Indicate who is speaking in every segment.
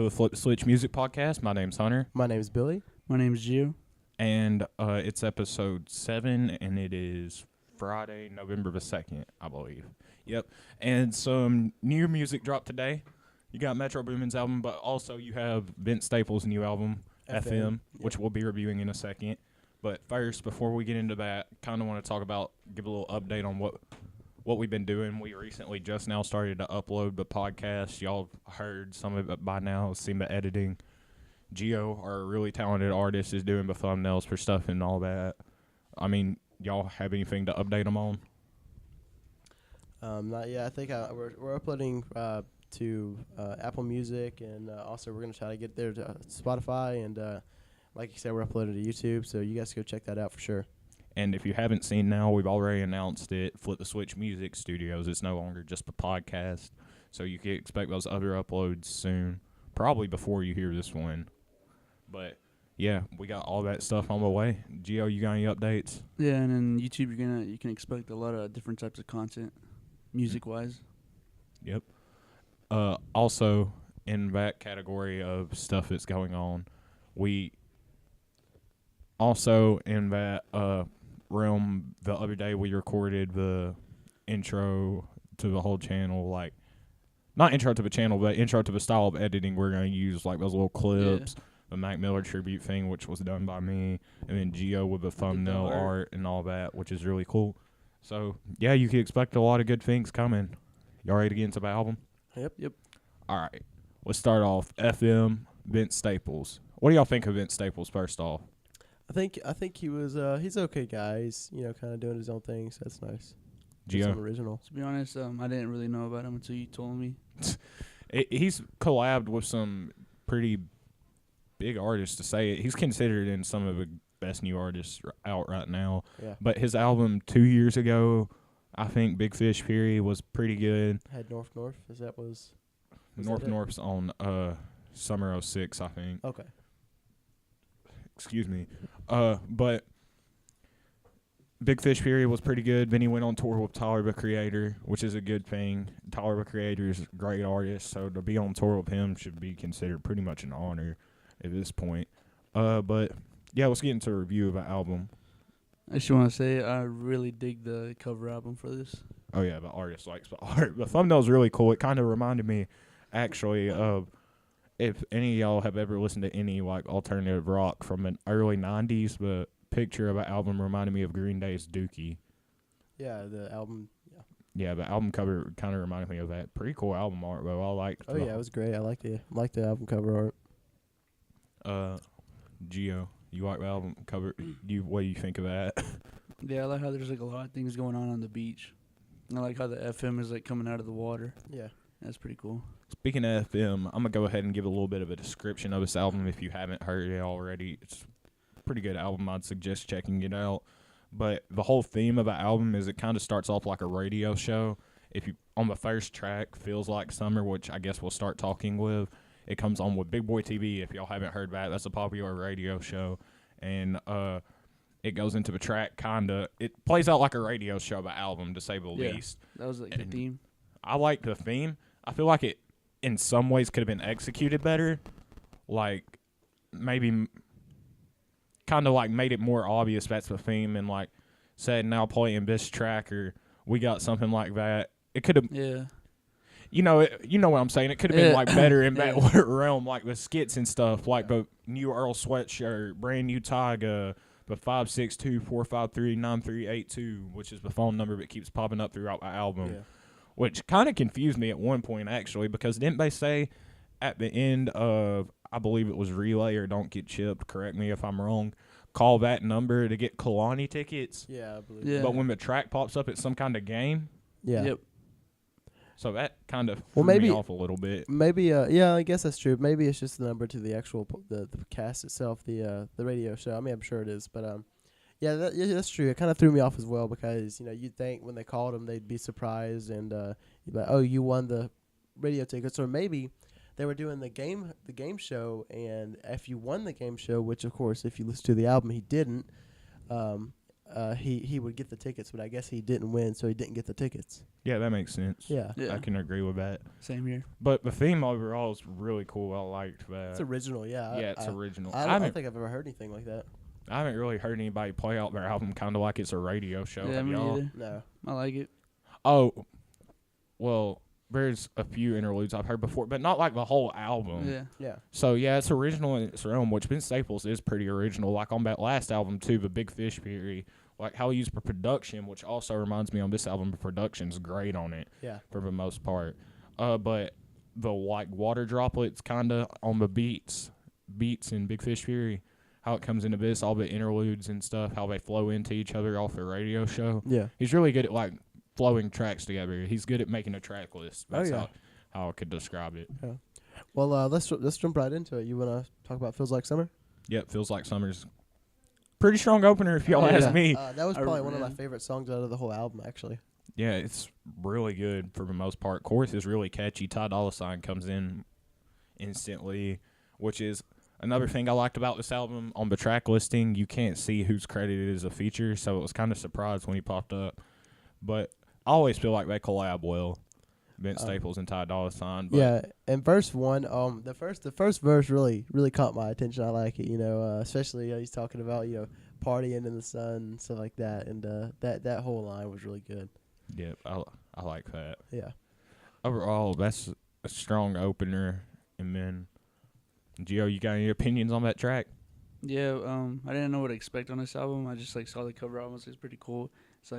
Speaker 1: to the FlipTheSwitch Music Podcast. My name's Hunter.
Speaker 2: My name's Billy.
Speaker 3: My name's Gio.
Speaker 1: And it's episode 7, and it is Friday, November the 2nd, I believe. Yep. And some new music dropped today. You got Metro Boomin's album, but also you have Vince Staples' new album, FM, which we'll be reviewing in a second. But first, before we get into that, kind of want to talk about, give a little update on what we've been doing. We recently just now started to upload the podcast. Y'all heard some of it by now, seen the editing. Gio, our really talented artist, is doing the thumbnails for stuff and all that. I mean, y'all have anything to update them on?
Speaker 2: Not yet. I think we're uploading to Apple Music, and also we're going to try to get there to Spotify, and like you said, we're uploading to YouTube, so you guys go check that out for sure.
Speaker 1: And if you haven't seen now, we've already announced it, FlipTheSwitch Music Studios. It's no longer just a podcast, so you can expect those other uploads soon, probably before you hear this one. But, yeah, we got all that stuff on the way. Gio, you got any updates?
Speaker 3: Yeah, and then YouTube, you can expect a lot of different types of content, music-wise.
Speaker 1: Yep. Also, in that category of stuff that's going on, we also, in that realm, the other day we recorded the intro to the whole channel, like, not intro to the channel, but intro to the style of editing we're going to use, like those little clips, the Mac Miller tribute thing, which was done by me, and then Gio with the thumbnail art and all that, which is really cool. So, yeah, you can expect a lot of good things coming. Y'all ready to get into the album?
Speaker 2: Yep.
Speaker 1: All right. Let's start off. FM, Vince Staples. What do y'all think of Vince Staples first off?
Speaker 2: I think he was he's okay guy. He's kind of doing his own thing, so that's nice.
Speaker 1: Gio?
Speaker 2: Original.
Speaker 3: To be honest, I didn't really know about him until you told me.
Speaker 1: He's collabed with some pretty big artists, to say it. He's considered in some of the best new artists out right now.
Speaker 2: Yeah.
Speaker 1: But his album 2 years ago, I think Big Fish Fury, was pretty good.
Speaker 2: Had North. Is that was
Speaker 1: North's on Summer 06, I think.
Speaker 2: Okay.
Speaker 1: Excuse me. But Big Fish Fury was pretty good. Then he went on tour with Tyler, the Creator, which is a good thing. Tyler, the Creator, is a great artist, so to be on tour with him should be considered pretty much an honor at this point. But, yeah, let's get into a review of the album.
Speaker 3: I just want to say I really dig the cover album for this.
Speaker 1: Oh, yeah, the artist likes the art. The thumbnail's really cool. It kind of reminded me, actually, of if any of y'all have ever listened to any, like, alternative rock from the early 90s, the picture of an album reminded me of Green Day's Dookie.
Speaker 2: Yeah, the album. Yeah.
Speaker 1: Yeah, the album cover kind of reminded me of that. Pretty cool album art, though. I liked.
Speaker 2: Oh yeah, it was great. I liked the album cover art.
Speaker 1: Gio, you like the album cover? What do you think of that?
Speaker 3: Yeah, I like how there's like a lot of things going on the beach. I like how the FM is like coming out of the water.
Speaker 2: Yeah,
Speaker 3: that's pretty cool.
Speaker 1: Speaking of FM, I'm gonna go ahead and give a little bit of a description of this album if you haven't heard it already. It's a pretty good album. I'd suggest checking it out. But the whole theme of the album is it kind of starts off like a radio show. If you on the first track, Feels Like Summer, which I guess we'll start talking with, it comes on with Big Boy TV. If y'all haven't heard that, that's a popular radio show. And it goes into the track it plays out like a radio show, the album, to say the least.
Speaker 3: That was like the theme.
Speaker 1: I like the theme. I feel like it, in some ways, could have been executed better. Like, maybe kind of like made it more obvious that's the theme and like said, now playing this track, or we got something like that. It could have...
Speaker 3: Yeah.
Speaker 1: You know what I'm saying. It could have been like better in that realm, like the skits and stuff, like the new Earl Sweatshirt, brand new Tyga, the 562-453-9382, which is the phone number that keeps popping up throughout the album, which kind of confused me at one point actually, because didn't they say at the end of, I believe it was Relay or Don't Get Chipped, correct me if I'm wrong, call that number to get Kalani tickets?
Speaker 2: Yeah, I believe.
Speaker 3: Yeah.
Speaker 1: But when the track pops up, it's some kind of game.
Speaker 2: Yeah.
Speaker 3: Yep.
Speaker 1: So that kind of threw me off a little bit.
Speaker 2: Maybe, yeah, I guess that's true. Maybe it's just the number to the actual the cast itself, the radio show. I mean, I'm sure it is, but yeah, that's true. It kind of threw me off as well because you'd think when they called them they'd be surprised and you'd be like, oh, you won the radio tickets, or maybe they were doing the game show, and if you won the game show, which of course if you listen to the album he didn't, he would get the tickets, but I guess he didn't win, so he didn't get the tickets.
Speaker 1: Yeah, that makes sense.
Speaker 2: Yeah,
Speaker 3: Yeah.
Speaker 1: I can agree with that.
Speaker 3: Same here.
Speaker 1: But the theme overall is really cool. I liked that.
Speaker 2: it's original. Yeah,
Speaker 1: Yeah, it's original.
Speaker 2: I don't think I've ever heard anything like that.
Speaker 1: I haven't really heard anybody play out their album kind of like it's a radio show.
Speaker 3: Yeah,
Speaker 1: Have
Speaker 3: me
Speaker 1: y'all?
Speaker 3: either.
Speaker 2: No.
Speaker 3: I like it.
Speaker 1: Oh, well, there's a few interludes I've heard before, but not like the whole album.
Speaker 3: Yeah.
Speaker 2: Yeah.
Speaker 1: So, yeah, it's original in its realm, which Vince Staples is pretty original. Like on that last album, too, the Big Fish Theory, like how he used for production, which also reminds me on this album, the production's great on it
Speaker 2: Yeah.
Speaker 1: for the most part. But the, like, water droplets kind of on the beats in Big Fish Theory, how it comes into this, all the interludes and stuff, how they flow into each other off the radio show.
Speaker 2: Yeah.
Speaker 1: He's really good at, like, flowing tracks together. He's good at making a track list. That's
Speaker 2: yeah.
Speaker 1: how I could describe it.
Speaker 2: Yeah. Well, let's jump right into it. You want to talk about Feels Like Summer?
Speaker 1: Yep, Feels Like Summer's pretty strong opener if y'all ask me.
Speaker 2: That was probably one of my
Speaker 3: yeah.
Speaker 2: favorite songs out of the whole album, actually.
Speaker 1: Yeah, it's really good for the most part. Chorus is really catchy. Ty Dolla $ign comes in instantly, which is another thing I liked about this album. On the track listing, you can't see who's credited as a feature, so it was kind of surprised when he popped up. But I always feel like they collab well, Vince Staples and Ty Dolla $ign. But
Speaker 2: Yeah, and verse 1, the first verse really caught my attention. I like it, especially he's talking about partying in the sun and stuff like that, and that whole line was really good.
Speaker 1: yeah, I like that.
Speaker 2: Yeah.
Speaker 1: Overall, that's a strong opener. And then, Gio, you got any opinions on that track?
Speaker 3: Yeah. I didn't know what to expect on this album. I just saw the cover album. It's pretty cool. It's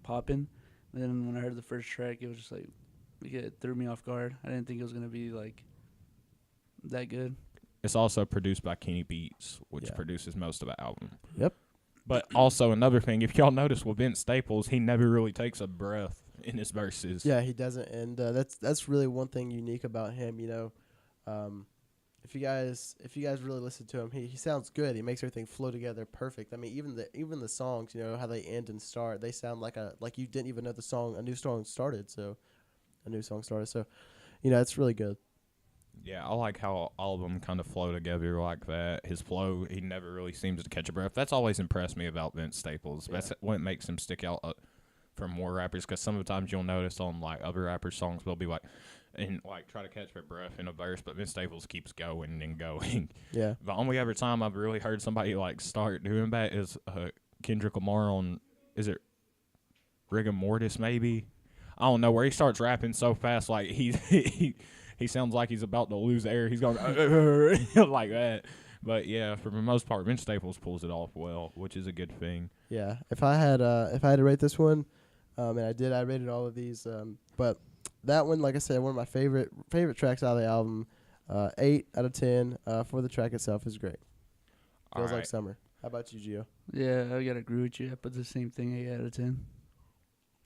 Speaker 3: popping. And then when I heard the first track, it was just it threw me off guard. I didn't think it was gonna be that good.
Speaker 1: It's also produced by Kenny Beats, which
Speaker 2: Yeah.
Speaker 1: produces most of the album.
Speaker 2: Yep.
Speaker 1: But also another thing, if y'all notice with Vince Staples, he never really takes a breath in his verses.
Speaker 2: Yeah, he doesn't, and that's really one thing unique about him. If you guys really listen to him, he sounds good. He makes everything flow together perfect. I mean, even the songs, how they end and start, they sound like you didn't even know a new song started. So, it's really good.
Speaker 1: Yeah, I like how all of them kind of flow together like that. His flow, he never really seems to catch a breath. That's always impressed me about Vince Staples.
Speaker 2: Yeah.
Speaker 1: That's what makes him stick out from more rappers, because sometimes you'll notice on other rappers' songs they'll be try to catch their breath in a verse, but Vince Staples keeps going and going.
Speaker 2: Yeah.
Speaker 1: The only other time I've really heard somebody start doing that is Kendrick Lamar on, is it Rigor Mortis maybe? I don't know, where he starts rapping so fast he sounds like he's about to lose air. He's going like that. But yeah, for the most part, Vince Staples pulls it off well, which is a good thing.
Speaker 2: Yeah. If I had to rate this one, and I rated all of these, but that one, like I said, one of my favorite tracks out of the album. 8 out of 10 for the track itself is great. Feels like summer. How about you, Gio?
Speaker 3: Yeah, I gotta agree with you. I put the same thing, 8 out of 10.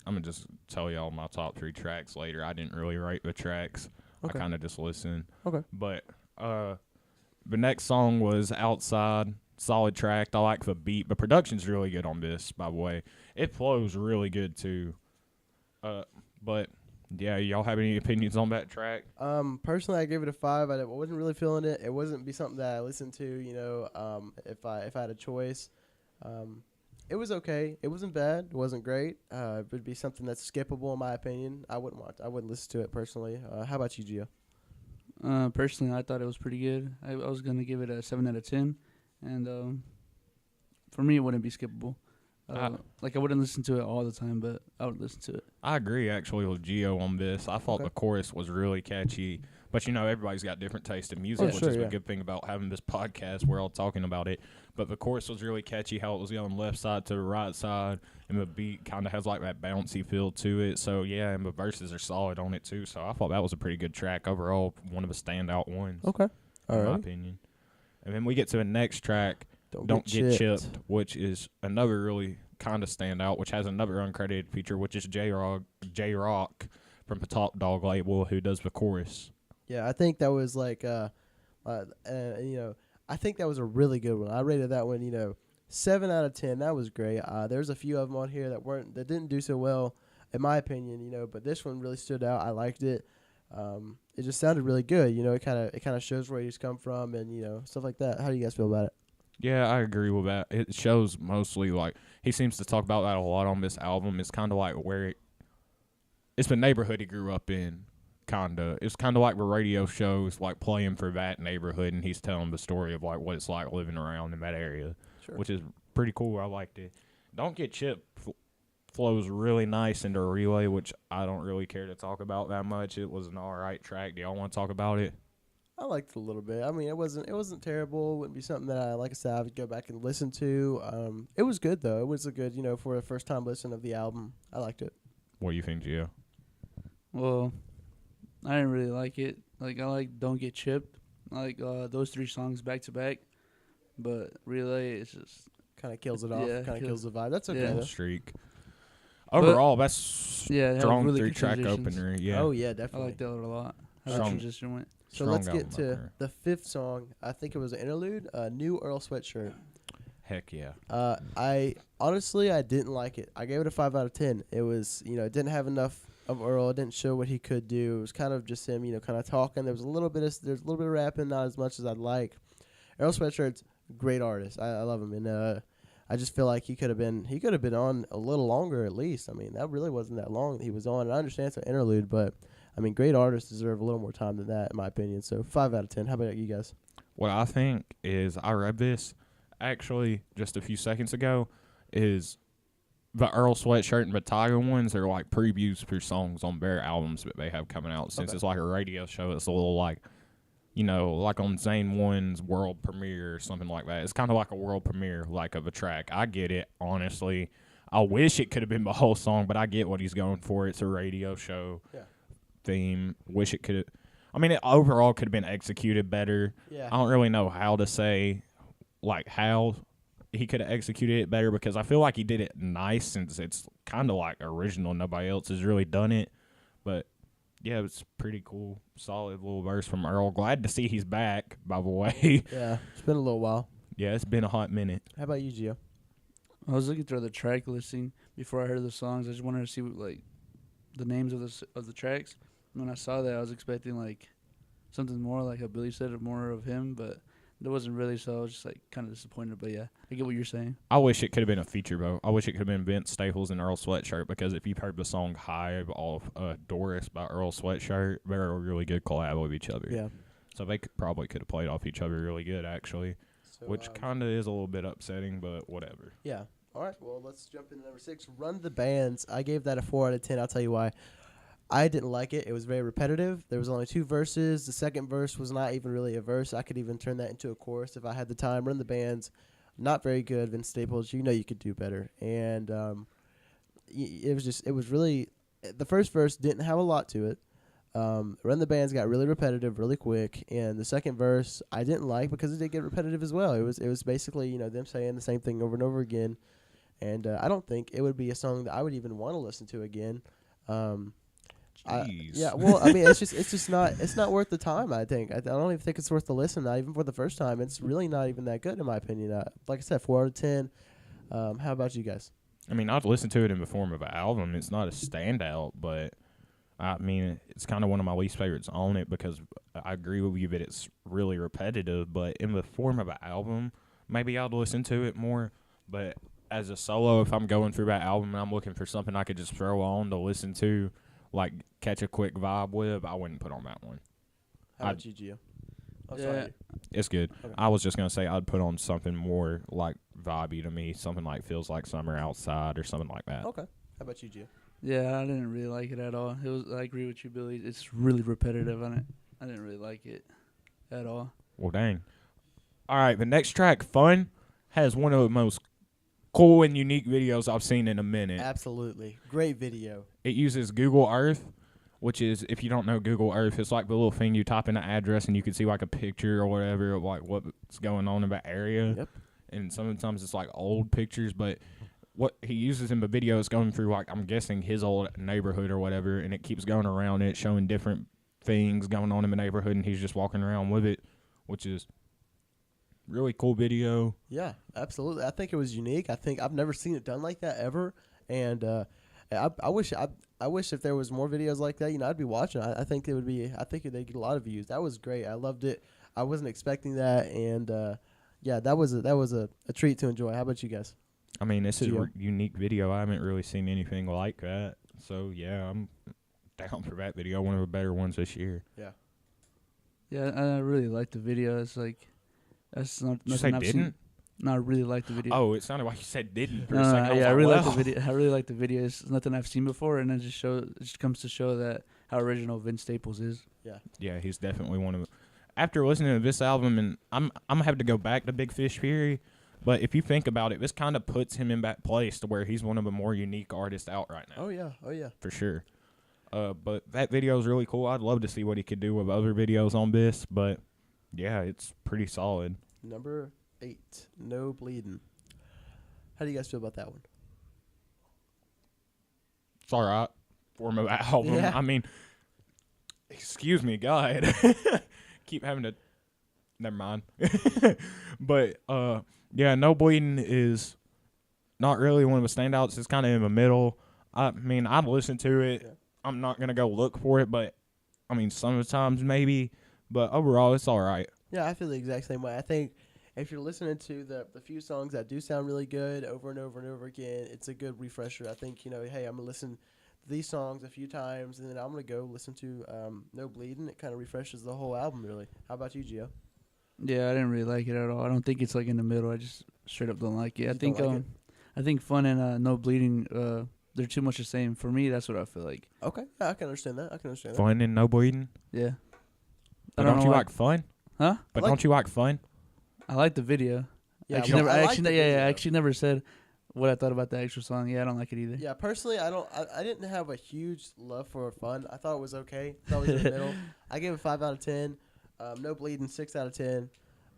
Speaker 1: I'm going to just tell y'all my top 3 tracks later. I didn't really rate the tracks.
Speaker 2: Okay.
Speaker 1: I kind of just listened.
Speaker 2: Okay.
Speaker 1: But the next song was Outside. Solid track. I like the beat. The production's really good on this, by the way. It flows really good, too. But, yeah, y'all have any opinions on that track?
Speaker 2: Personally, I gave it a 5. I wasn't really feeling it. It wasn't be something that I listened to, if I had a choice. It was okay. It wasn't bad. It wasn't great. It would be something that's skippable in my opinion. I wouldn't listen to it personally. How about you, Gio?
Speaker 3: Personally, I thought it was pretty good. I was gonna give it a 7 out of 10, and for me, it wouldn't be skippable. I wouldn't listen to it all the time, but I would listen to it.
Speaker 1: I agree, actually, with Gio on this. I thought the chorus was really catchy. But, everybody's got different taste in music, which is a good thing about having this podcast. We're all talking about it. But the chorus was really catchy, how it was going left side to the right side, and the beat kind of has, that bouncy feel to it. So, yeah, and the verses are solid on it, too. So, I thought that was a pretty good track. Overall, one of the standout ones,
Speaker 2: Okay.
Speaker 1: in my opinion. And then we get to the next track, Don't Get Chipped, which is another really kind of standout, which has another uncredited feature, which is J-Rock from the Top Dog label, who does the chorus.
Speaker 2: Yeah, I think that was I think that was a really good one. I rated that one, 7 out of 10. That was great. There's a few of them on here that didn't do so well, in my opinion, but this one really stood out. I liked it. It just sounded really good. It kind of shows where he's come from and stuff like that. How do you guys feel about it?
Speaker 1: Yeah, I agree with that. It shows mostly like he seems to talk about that a lot on this album. It's kind of like it's the neighborhood he grew up in. Kinda, it's kind of like the radio shows like playing for that neighborhood, and he's telling the story of like what it's like living around in that area,
Speaker 2: Sure.
Speaker 1: which is pretty cool. I liked it. Don't Get Chipped flows really nice into Relay, which I don't really care to talk about that much. It was an alright track. Do y'all want to talk about it?
Speaker 2: I liked it a little bit. I mean, it wasn't terrible. It wouldn't be something that like I said, I would go back and listen to. It was good though. It was a good, for a first time listen of the album. I liked it.
Speaker 1: What do you think, Gio?
Speaker 3: Well, I didn't really like it. Like I like Don't Get Chipped. I like those 3 songs back to back. But Relay, it's just
Speaker 2: Kind of kills it off.
Speaker 3: Yeah,
Speaker 2: Kind of kills the vibe. That's okay
Speaker 3: yeah.
Speaker 2: though.
Speaker 1: Streak. Overall, that's
Speaker 3: yeah, it had
Speaker 1: strong
Speaker 3: really good
Speaker 1: 3-track
Speaker 3: transitions.
Speaker 1: opener. Yeah.
Speaker 2: Oh yeah,
Speaker 3: I
Speaker 2: definitely.
Speaker 3: like that a lot. How the
Speaker 1: Strong.
Speaker 3: transition went.
Speaker 2: So
Speaker 1: Strong
Speaker 2: let's get
Speaker 1: album
Speaker 2: to
Speaker 1: opener.
Speaker 2: the 5th song. I think it was an interlude. New Earl Sweatshirt.
Speaker 1: Heck yeah.
Speaker 2: I honestly I didn't like it. I gave it a 5 out of 10. It was it didn't have enough of Earl. It didn't show what he could do. It was kind of just him kind of talking. There's a little bit of rapping, not as much as I'd like. Earl Sweatshirt's a great artist. I love him, and I just feel like he could have been on a little longer at least. I mean, that really wasn't that long that he was on. And I understand it's an interlude, but I mean, great artists deserve a little more time than that, in my opinion. So 5 out of 10. How about you guys?
Speaker 1: What I think is I read this actually just a few seconds ago is the Earl Sweatshirt and Bataga ones are like previews for songs on their albums that they have coming out. Since it's like a radio show, it's a little like, like on Zane One's world premiere or something like that. It's kind of like a world premiere like of a track. I get it, honestly. I wish it could have been the whole song, but I get what he's going for. It's a radio show theme. Wish it could. I mean, it overall could have been executed better.
Speaker 2: Yeah.
Speaker 1: I don't really know how to say, like, how he could have executed it better because I feel like he did it nice since it's kind of like original. Nobody else has really done it. But, yeah, it's pretty cool. Solid little verse from Earl. Glad to see he's back, by the way.
Speaker 2: Yeah. It's been a little while.
Speaker 1: Yeah, it's been a hot minute.
Speaker 2: How about you, Gio?
Speaker 3: I was looking through the track listing before I heard the songs. I just wanted to see like the names of the tracks. And when I saw that, I was expecting like something more like how Billy said, or more of him, but there wasn't really. So I was just like kind of disappointed. But yeah, I get what you're saying.
Speaker 1: I wish it could have been a feature, though. I wish it could have been Vince Staples and Earl Sweatshirt because if you've heard the song Hive off Doris by Earl Sweatshirt, they're a really good collab with each other.
Speaker 2: Yeah.
Speaker 1: So they probably could have played off each other really good, actually,
Speaker 2: So,
Speaker 1: which kind of is a little bit upsetting, but whatever.
Speaker 2: Yeah. All right. Well, let's jump into number 6. Run the Bands. I gave that a 4 out of 10. I'll tell you why. I didn't like it. It was very repetitive. There was only 2 verses. The second verse was not even really a verse. I could even turn that into a chorus if I had the time. Run the Bands, not very good. Vince Staples, you could do better. And it was really, the first verse didn't have a lot to it. Run the Bands got really repetitive really quick, and the second verse I didn't like because it did get repetitive as well. It was basically them saying the same thing over and over again, and I don't think it would be a song that I would even want to listen to again.
Speaker 1: Jeez.
Speaker 2: Yeah, well, I mean, it's just not worth the time. I think I don't even think it's worth the listen. Not even for the first time. It's really not even that good in my opinion. Like I said, 4 out of 10. How about you guys?
Speaker 1: I mean, I'd listen to it in the form of an album. It's not a standout, but I mean, it's kind of one of my least favorites on it because I agree with you that it's really repetitive, but in the form of an album, maybe I'd listen to it more. But as a solo, if I'm going through that album and I'm looking for something I could just throw on to listen to, like catch a quick vibe with, I wouldn't put on that one.
Speaker 2: How about you, Gio? Oh,
Speaker 3: Yeah.
Speaker 2: sorry.
Speaker 1: It's good.
Speaker 2: Okay.
Speaker 1: I was just going to say I'd put on something more like vibey to me, something like Feels Like Summer Outside or something like that.
Speaker 2: Okay. How about you, Gio?
Speaker 3: Yeah, I didn't really like it at all. I agree with you, Billy. It's really repetitive on it. I didn't really like it at all.
Speaker 1: Well, dang. All right, the next track, Fun, has one of the most cool and unique videos I've seen in a minute.
Speaker 2: Absolutely. Great video.
Speaker 1: It uses Google Earth, which is, if you don't know Google Earth, it's like the little thing you type in an address and you can see like a picture or whatever of like what's going on in that area.
Speaker 2: Yep.
Speaker 1: And sometimes it's like old pictures, but what he uses in the video is going through, like, I'm guessing his old neighborhood or whatever, and it keeps going around it, showing different things going on in the neighborhood, and he's just walking around with it, which is really cool video.
Speaker 2: Yeah, absolutely. I think it was unique. I think I've never seen it done like that ever, and I wish if there was more videos like that, I'd be watching. I think they'd get a lot of views. That was great. I loved it. I wasn't expecting that, and yeah, that was a treat to enjoy. How about you guys?
Speaker 1: I mean, this is a
Speaker 2: Gio?
Speaker 1: unique video. I haven't really seen anything like that. So yeah, I'm down for that video. One of the better ones this year.
Speaker 3: Yeah, I really like the video. It's like that's not
Speaker 1: Did you say
Speaker 3: nothing I've
Speaker 1: didn't?
Speaker 3: seen. No, I really like the video.
Speaker 1: Oh, it sounded like you said didn't for
Speaker 3: No,
Speaker 1: a
Speaker 3: no,
Speaker 1: second.
Speaker 3: no,
Speaker 1: I was
Speaker 3: yeah, I
Speaker 1: like,
Speaker 3: really
Speaker 1: wow.
Speaker 3: like the video. I really like the video. It's nothing I've seen before, and it just comes to show that how original Vince Staples is.
Speaker 1: Yeah, he's definitely one of. After listening to this album, and I'm gonna have to go back to Big Fish Fury, but if you think about it, this kind of puts him in that place to where he's one of the more unique artists out right now.
Speaker 2: Oh yeah.
Speaker 1: For sure. But that video is really cool. I'd love to see what he could do with other videos on this, but yeah, it's pretty solid.
Speaker 2: Number 8, No Bleeding. How do you guys feel about that one?
Speaker 1: It's all right. Form of that album.
Speaker 2: Yeah.
Speaker 1: I mean, excuse me, God. Keep having to. Never mind. But yeah, No Bleeding is not really one of the standouts. It's kind of in the middle. I mean, I'd listen to it.
Speaker 2: Yeah.
Speaker 1: I'm not gonna go look for it, but I mean, sometimes maybe. But overall, it's all right.
Speaker 2: Yeah, I feel the exact same way. I think if you're listening to the few songs that do sound really good over and over and over again, it's a good refresher. I think, hey, I'm going to listen to these songs a few times, and then I'm going to go listen to No Bleeding. It kind of refreshes the whole album, really. How about you, Gio?
Speaker 3: Yeah, I didn't really like it at all. I don't think it's like in the middle. I just straight up don't like it.
Speaker 2: You
Speaker 3: I think
Speaker 2: don't like
Speaker 3: I think Fun and No Bleeding they're too much the same. For me, that's what I feel like.
Speaker 2: Okay, yeah, I can understand that.
Speaker 1: Fun and No Bleeding.
Speaker 3: Yeah.
Speaker 1: But
Speaker 3: I don't
Speaker 1: don't
Speaker 3: know
Speaker 1: you
Speaker 3: why-
Speaker 1: like fun?
Speaker 3: Huh?
Speaker 1: But
Speaker 2: like-
Speaker 1: don't you like fun?
Speaker 3: I like the video.
Speaker 2: Yeah,
Speaker 3: actually,
Speaker 2: well,
Speaker 3: never,
Speaker 2: I
Speaker 3: I
Speaker 2: like
Speaker 3: actually,
Speaker 2: the
Speaker 3: yeah,
Speaker 2: video.
Speaker 3: I actually never said what I thought about the actual song. Yeah, I don't like it either.
Speaker 2: Yeah, personally, I didn't have a huge love for Fun. I thought it was okay. I thought it was in the middle. I gave it 5 out of 10. No Bleeding, 6 out of 10.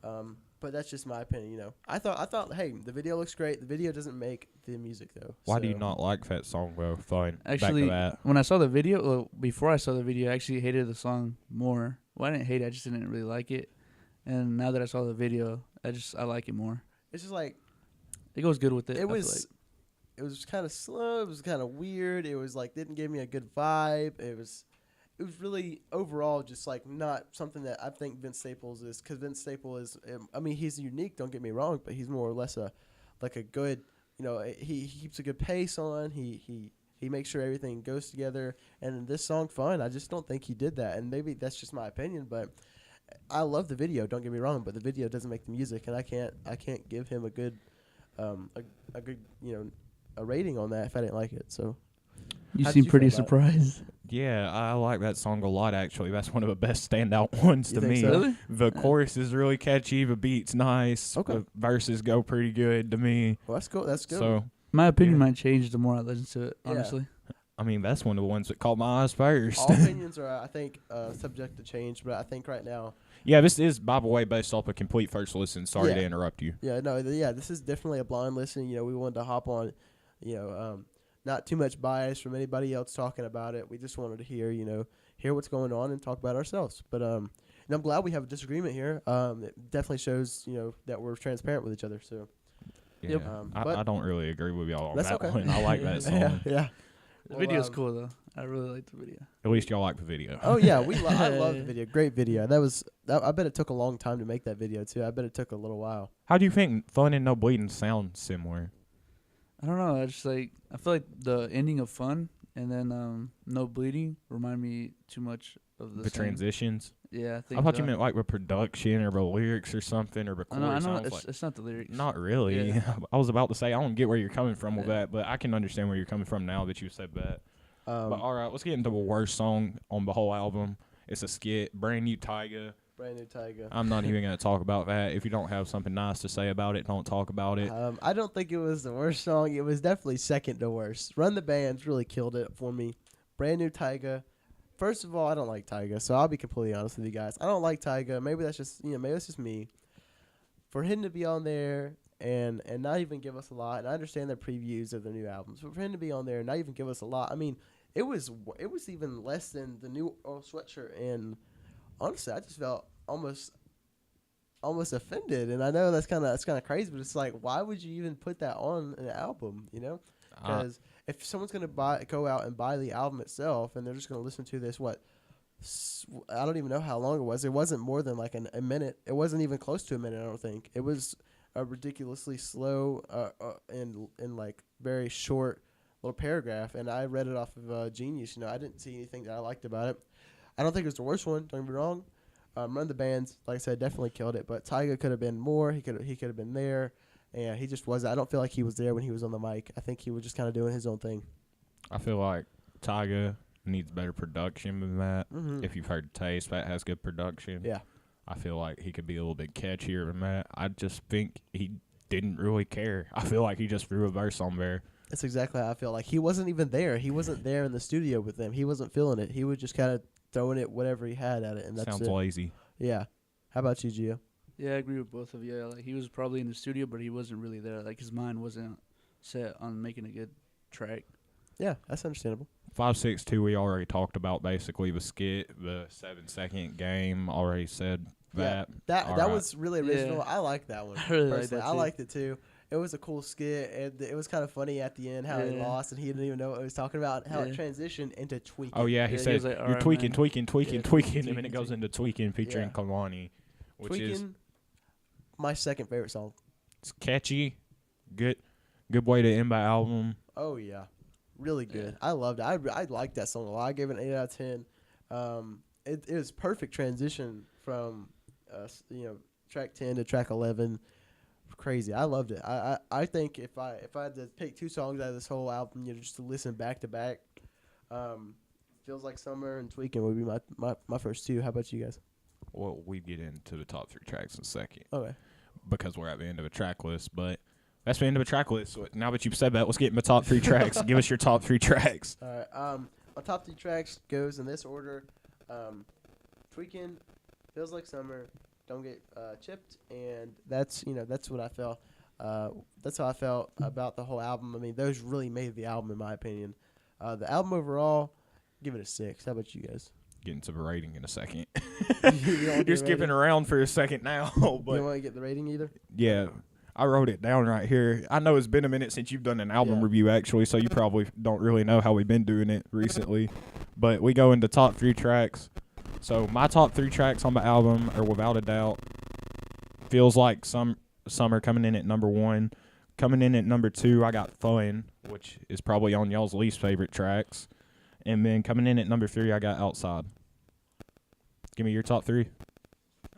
Speaker 2: But that's just my opinion, I thought, hey, the video looks great. The video doesn't make the music though.
Speaker 1: Why do
Speaker 2: so-
Speaker 1: you not like that song, though? Fun.
Speaker 3: Actually,
Speaker 1: Back to
Speaker 3: when I saw the video, before I saw the video, I actually hated the song more. Well, I didn't hate it. I just didn't really like it. And now that I saw the video, I like it more.
Speaker 2: It's just like
Speaker 3: It goes good with it. I
Speaker 2: it
Speaker 3: feel
Speaker 2: was. It was kind of slow. It was kind of weird. It was like didn't give me a good vibe. It was really overall just like not something that I think Vince Staples is, because Vince Staples is. I mean, he's unique. Don't get me wrong, but he's more or less a good. He keeps a good pace on. He makes sure everything goes together. And in this song, Fun, I just don't think he did that. And maybe that's just my opinion, but I love the video. Don't get me wrong, but the video doesn't make the music, and I can't give him a good a good a rating on that if I didn't like it. So
Speaker 3: You
Speaker 2: How did
Speaker 3: seem
Speaker 2: you
Speaker 3: pretty
Speaker 2: feel about it?
Speaker 3: surprised.
Speaker 1: Yeah, I like that song a lot, actually. That's one of the best standout ones
Speaker 2: You
Speaker 1: to
Speaker 2: think
Speaker 1: me.
Speaker 2: so?
Speaker 3: Really?
Speaker 1: The chorus is really catchy. The beat's nice.
Speaker 2: Okay.
Speaker 1: The verses go pretty good to me.
Speaker 2: well, that's cool. That's good.
Speaker 1: So,
Speaker 3: My opinion
Speaker 1: Yeah.
Speaker 3: might change the more I listen to it,
Speaker 2: Yeah.
Speaker 3: honestly.
Speaker 1: I mean, that's one of the ones that caught my eyes first.
Speaker 2: All opinions are, I think, subject to change, but I think right now,
Speaker 1: Yeah, this is, by the way, based off a complete first listen. Sorry
Speaker 2: Yeah.
Speaker 1: to interrupt you.
Speaker 2: this is definitely a blind listen. We wanted to hop on, not too much bias from anybody else talking about it. We just wanted to hear what's going on and talk about ourselves. But and I'm glad we have a disagreement here. It definitely shows, that we're transparent with each other. So
Speaker 1: Yeah.
Speaker 3: Yep.
Speaker 2: But-
Speaker 1: I don't really agree with y'all on
Speaker 2: that's
Speaker 1: that
Speaker 2: okay.
Speaker 1: one. I like that song.
Speaker 2: yeah.
Speaker 3: The
Speaker 2: Well,
Speaker 3: video's cool, though. I really like the video.
Speaker 1: At least y'all like the video.
Speaker 2: Oh yeah, I love the video. Great video. I bet it took a long time to make that video too. I bet it took a little while.
Speaker 1: How do you think Fun and No Bleeding sound similar?
Speaker 3: I don't know. I feel like the ending of Fun and then No Bleeding remind me too much of the
Speaker 1: The
Speaker 3: same.
Speaker 1: transitions?
Speaker 3: Yeah, I think
Speaker 1: I thought
Speaker 3: so.
Speaker 1: you meant like the production or the lyrics or something, or the
Speaker 3: I
Speaker 1: chorus.
Speaker 3: know
Speaker 1: I was like,
Speaker 3: it's not the lyrics.
Speaker 1: not really.
Speaker 3: Yeah.
Speaker 1: I was about to say, I don't get where you're coming from with
Speaker 3: Yeah.
Speaker 1: that, but I can understand where you're coming from now that you said that. But all right, let's get into the worst song on the whole album. It's a skit, Brand New Tyga.
Speaker 2: Brand New Tyga.
Speaker 1: I'm not even going to talk about that. If you don't have something nice to say about it, don't talk about it.
Speaker 2: I don't think it was the worst song. It was definitely second to worst. Run the Bands really killed it for me. Brand New Tyga. First of all, I don't like Tyga, so I'll be completely honest with you guys. I don't like Tyga. Maybe that's just me. For him to be on there and not even give us a lot, and I understand their previews of their new albums, but for him to be on there and not even give us a lot, I mean, it was even less than the new Earl Sweatshirt, and honestly, I just felt almost offended. And I know that's kind of crazy, but it's like, why would you even put that on an album? Because if someone's gonna go out and buy the album itself, and they're just gonna listen to this I don't even know how long it was. It wasn't more than like a minute. It wasn't even close to a minute. I don't think it was a ridiculously slow and like very short little paragraph. And I read it off of Genius. I didn't see anything that I liked about it. I don't think it was the worst one. Don't get me wrong. Run the Bands, like I said, definitely killed it. But Tyga could have been more. He could have been there, and he just was. I don't feel like he was there when he was on the mic. I think he was just kind of doing his own thing.
Speaker 1: I feel like Tyga needs better production than that.
Speaker 2: Mm-hmm.
Speaker 1: If you've heard Taste, that has good production.
Speaker 2: Yeah.
Speaker 1: I feel like he could be a little bit catchier than that. I just think he didn't really care. I feel like he just threw a verse on there.
Speaker 2: That's exactly how I feel. Like he wasn't even there. He wasn't there in the studio with them. He wasn't feeling it. He was just kind of throwing it whatever he had at it, and that's
Speaker 1: Sounds
Speaker 2: it.
Speaker 1: lazy.
Speaker 2: Yeah. How about you, Gio?
Speaker 3: Yeah, I agree with both of you. Like he was probably in the studio, but he wasn't really there. Like his mind wasn't set on making a good track.
Speaker 2: Yeah, that's understandable.
Speaker 1: 562 we already talked about basically the skit, the 7-second game, already said that.
Speaker 2: Yeah, that
Speaker 1: All
Speaker 2: was really original.
Speaker 3: Yeah.
Speaker 2: I like that one.
Speaker 3: I really like
Speaker 2: personally.
Speaker 3: that
Speaker 2: I
Speaker 3: too.
Speaker 2: liked it too. It was a cool skit, and it was kind of funny at the end how he
Speaker 3: Yeah.
Speaker 2: lost and he didn't even know what he was talking about, how it
Speaker 3: Yeah.
Speaker 2: transitioned into tweaking.
Speaker 1: Oh, yeah, he
Speaker 3: Yeah, he
Speaker 1: said,
Speaker 3: was like,
Speaker 1: you're
Speaker 3: "Alright,
Speaker 1: tweaking,
Speaker 3: man."
Speaker 1: tweaking,
Speaker 3: Yeah,
Speaker 1: tweaking, and then
Speaker 3: tweaking,
Speaker 1: it goes
Speaker 3: tweaking.
Speaker 1: into tweaking featuring
Speaker 2: Yeah.
Speaker 1: Kalani, which
Speaker 2: Tweaking,
Speaker 1: is
Speaker 2: my second favorite song.
Speaker 1: it's catchy, good way to end my album.
Speaker 2: Oh, yeah. Really good.
Speaker 3: Yeah.
Speaker 2: I loved it. I liked that song a lot. I gave it an 8 out of 10. It was perfect transition from, track 10 to track 11. Crazy. I loved it. I think if I had to pick two songs out of this whole album, just to listen back to back, Feels Like Summer and Tweaking would be my first two. How about you guys?
Speaker 1: Well, we get into the top 3 tracks in a second
Speaker 2: Okay.
Speaker 1: because we're at the end of a track list, but that's the end of a track list. So now that you've said that, let's get in the top 3 tracks. Give us your top 3 tracks.
Speaker 2: All right. My top 3 tracks goes in this order. Tweaking, Feels Like Summer, Don't Get Chipped, and that's what I felt. That's how I felt about the whole album. I mean, those really made the album in my opinion. The album overall, give it a 6. How about you guys?
Speaker 1: Get into the rating in a second.
Speaker 2: You
Speaker 1: You're skipping around for a second now,
Speaker 2: You don't
Speaker 1: but
Speaker 2: want to get the rating either?
Speaker 1: yeah, I wrote it down right here. I know it's been a minute since you've done an album
Speaker 2: Yeah.
Speaker 1: review, actually, so you probably don't really know how we've been doing it recently. But we go into top 3 tracks. So my top 3 tracks on the album are without a doubt Feels Like Summer coming in at number 1. Coming in at number 2, I got Fun, which is probably on y'all's least favorite tracks. And then coming in at number 3, I got Outside. Give me your top 3.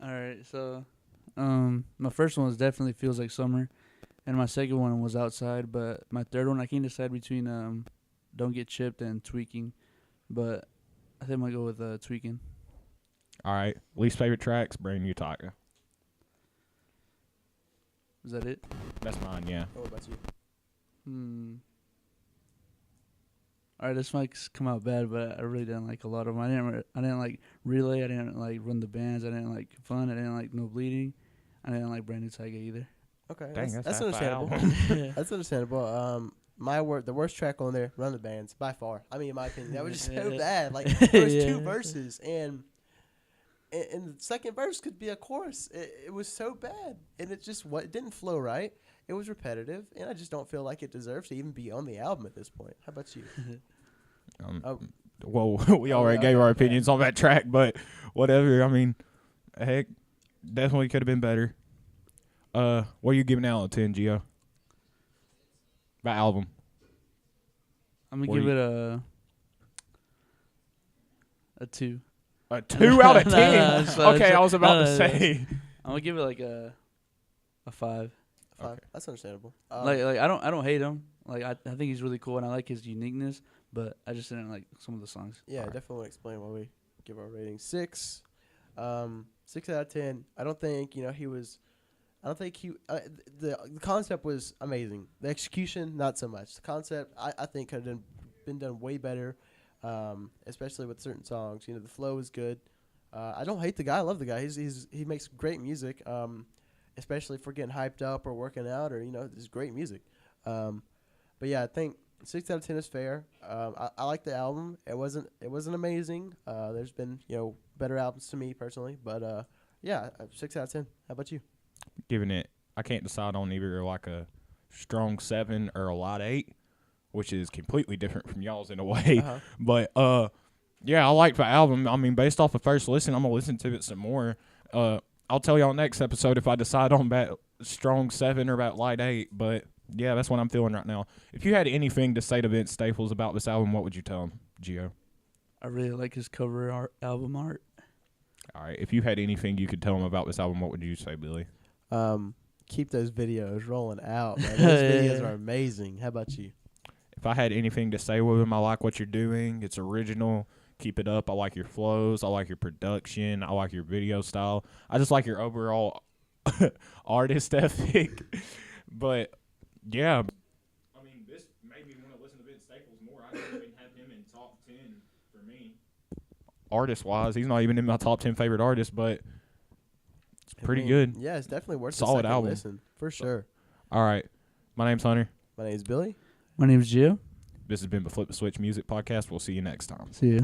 Speaker 3: All right, so my first one was definitely Feels Like Summer, and my second one was Outside. But my third one, I can't decide between Don't Get Chipped and Tweaking, but I think I might go with Tweaking.
Speaker 1: All right. Least favorite tracks, Brand New Tiger.
Speaker 3: Is that it?
Speaker 1: That's mine, yeah.
Speaker 2: What about you?
Speaker 3: All right, this might come out bad, but I really didn't like a lot of them. I didn't like Relay. I didn't like Run the Bands. I didn't like Fun. I didn't like No Bleeding. I didn't like Brand New Tiger either.
Speaker 2: Okay,
Speaker 1: Dang,
Speaker 2: that's
Speaker 1: that's half the
Speaker 2: understandable.
Speaker 1: album.
Speaker 2: That's understandable. The worst track on there, Run the Bands, by far. I mean, in my opinion, that was just so
Speaker 3: Yeah.
Speaker 2: bad. Like there was
Speaker 3: Yeah.
Speaker 2: 2 verses, and the second verse could be a chorus. It was so bad, and it just it didn't flow right. It was repetitive, and I just don't feel like it deserves to even be on the album at this point. How about you? Oh.
Speaker 1: Well, we
Speaker 2: Oh,
Speaker 1: already
Speaker 2: yeah,
Speaker 1: gave our
Speaker 2: okay.
Speaker 1: opinions on that track, but whatever. I mean, heck, definitely could have been better. What are you giving out of 10, Gio? That album.
Speaker 3: I'm gonna
Speaker 1: What
Speaker 3: give
Speaker 1: do
Speaker 3: it a 2.
Speaker 1: A 2 out of 10?
Speaker 3: No, it's fine,
Speaker 1: Okay,
Speaker 3: it's
Speaker 1: I was about
Speaker 3: fine.
Speaker 1: to say.
Speaker 3: I'm gonna give it like a 5.
Speaker 2: 5.
Speaker 1: Okay.
Speaker 2: That's understandable.
Speaker 3: Like I don't hate him. Like I think he's really cool and I like his uniqueness, but I just didn't like some of the songs.
Speaker 2: Yeah, I definitely want to explain why we give our rating 6. 6 out of 10. I don't think he was. I don't think the concept was amazing. The execution, not so much. The concept, I think, could have been done way better, especially with certain songs. The flow is good. I don't hate the guy. I love the guy. He makes great music, especially for getting hyped up or working out or it's great music. But yeah, I think 6 out of 10 is fair. I like the album. It wasn't amazing. There's been better albums to me personally, but yeah, 6 out of 10. How about you?
Speaker 1: Giving it, I can't decide on either like a strong 7 or a light 8, which is completely different from y'all's in a way.
Speaker 2: Uh-huh.
Speaker 1: But Yeah, I like the album. I mean, based off the first listen, I'm gonna listen to it some more. I'll tell y'all next episode if I decide on that strong 7 or that light 8. But yeah, that's what I'm feeling right now. If you had anything to say to Vince Staples about this album, what would you tell him, Gio?
Speaker 3: I really like his cover art, album art.
Speaker 1: All right. If you had anything you could tell him about this album, what would you say, Billy?
Speaker 2: Keep those videos rolling out, man. Those videos are amazing. How about you?
Speaker 1: If I had anything to say with him, I like what you're doing. It's original. Keep it up. I like your flows. I like your production. I like your video style. I just like your overall artist ethic. But, yeah. I mean, this made me want to listen to Vince Staples more. I don't even have him in top 10 for me. Artist-wise, he's not even in my top 10 favorite artists, but it's pretty good.
Speaker 2: Yeah, it's definitely worth
Speaker 1: Solid
Speaker 2: a second
Speaker 1: album.
Speaker 2: listen, for sure.
Speaker 1: All right. My name's Hunter.
Speaker 2: My name's Billy.
Speaker 3: My name's Gio.
Speaker 1: This has been the Flip the Switch Music Podcast. We'll see you next time.
Speaker 3: See ya.